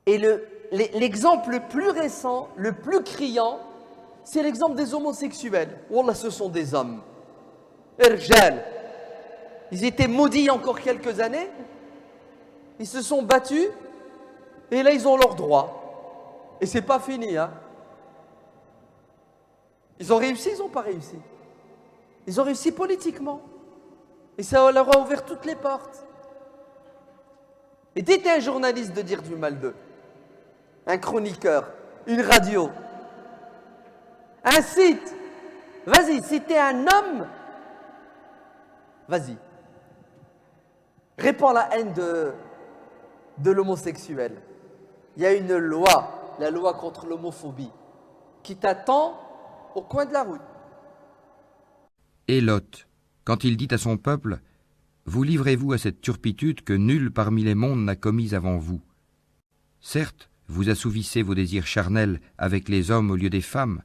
Et l'exemple le plus récent, le plus criant, c'est l'exemple des homosexuels. Wallah, ce sont des hommes. Irjal. Ils étaient maudits il y a encore quelques années. Ils se sont battus. Et là, ils ont leurs droits. Et c'est pas fini, hein. Ils ont réussi, ils n'ont pas réussi. Ils ont réussi politiquement. Et ça leur a ouvert toutes les portes. Et dites à un journaliste de dire du mal d'eux. Un chroniqueur, une radio, un site. Vas-y, si t'es un homme, vas-y. Répands la haine de l'homosexuel. Il y a une loi, la loi contre l'homophobie, qui t'attend au coin de la rue. Et Lot, quand il dit à son peuple, « Vous livrez-vous à cette turpitude que nul parmi les mondes n'a commise avant vous. Certes, vous assouvissez vos désirs charnels avec les hommes au lieu des femmes.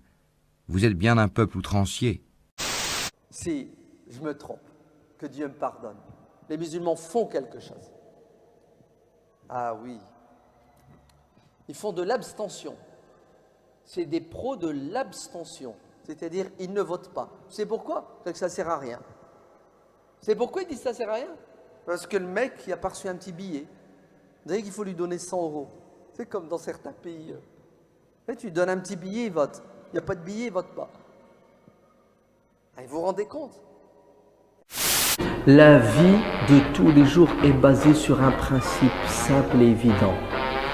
Vous êtes bien un peuple outrancier. » Si je me trompe, que Dieu me pardonne, les musulmans font quelque chose. Ah oui. Ils font de l'abstention. C'est des pros de l'abstention. C'est-à-dire, ils ne votent pas. C'est pourquoi? Parce que ça ne sert à rien. C'est pourquoi ils disent que ça ne sert à rien? Parce que le mec, il a pas reçu un petit billet. Vous savez qu'il faut lui donner 100 €. C'est comme dans certains pays. Et tu donnes un petit billet, il vote. Il n'y a pas de billet, il ne vote pas. Ah, vous vous rendez compte? La vie de tous les jours est basée sur un principe simple et évident,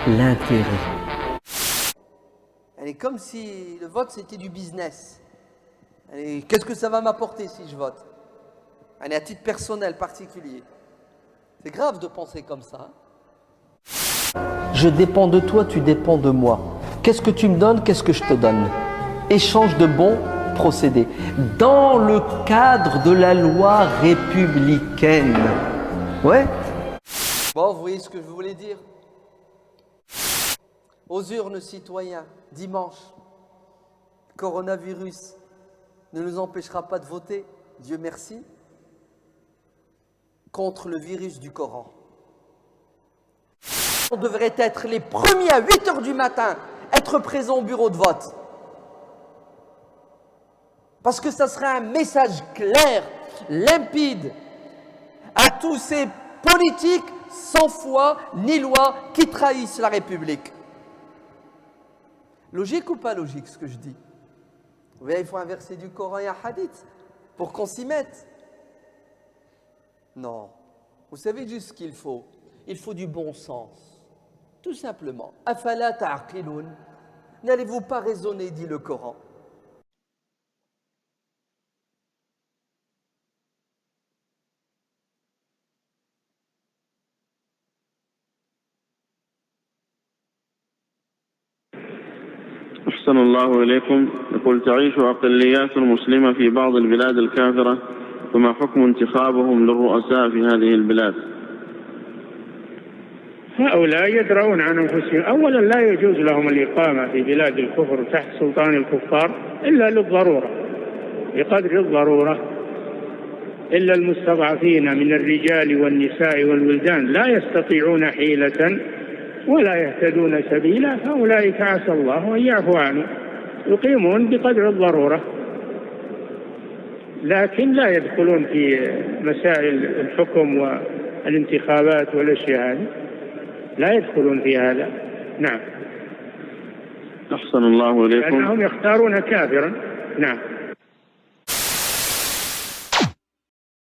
l'intérêt. Elle est comme si le vote c'était du business. Qu'est-ce que ça va m'apporter si je vote? Elle est à titre personnel, particulier. C'est grave de penser comme ça. Je dépends de toi, tu dépends de moi. Qu'est-ce que tu me donnes, qu'est-ce que je te donne? Échange de bons procédés. Dans le cadre de la loi républicaine. Ouais? Bon, vous voyez ce que je voulais dire? Aux urnes, citoyens, dimanche, coronavirus ne nous empêchera pas de voter, Dieu merci, contre le virus du Coran. On devrait être les premiers à 8 h du matin, être présents au bureau de vote. Parce que ça serait un message clair, limpide, à tous ces politiques sans foi ni loi qui trahissent la République. Logique ou pas logique ce que je dis? Vous voyez, il faut un verset du Coran et un hadith pour qu'on s'y mette. Non. Vous savez juste ce qu'il faut? Il faut du bon sens. Tout simplement. Afala ta'qiloun. N'allez-vous pas raisonner, dit le Coran. أحسن الله إليكم. يقول تعيش أقليات المسلمة في بعض البلاد الكافرة، فما حكم انتخابهم للرؤساء في هذه البلاد؟ هؤلاء يدرؤون عن أنفسهم. أولا لا يجوز لهم الإقامة في بلاد الكفر تحت سلطان الكفار إلا للضرورة، بقدر الضرورة. إلا المستضعفين من الرجال والنساء والولدان لا يستطيعون حيلة ولا يهتدون سبيلا، فأولئك عسى الله أن يعفو عنهم، يقيمون بقدر الضرورة، لكن لا يدخلون في مسائل الحكم والانتخابات والأشياء هذه، لا يدخلون في هذا. نعم. أحسن الله إليكم. لأنهم يختارون كافرا. نعم.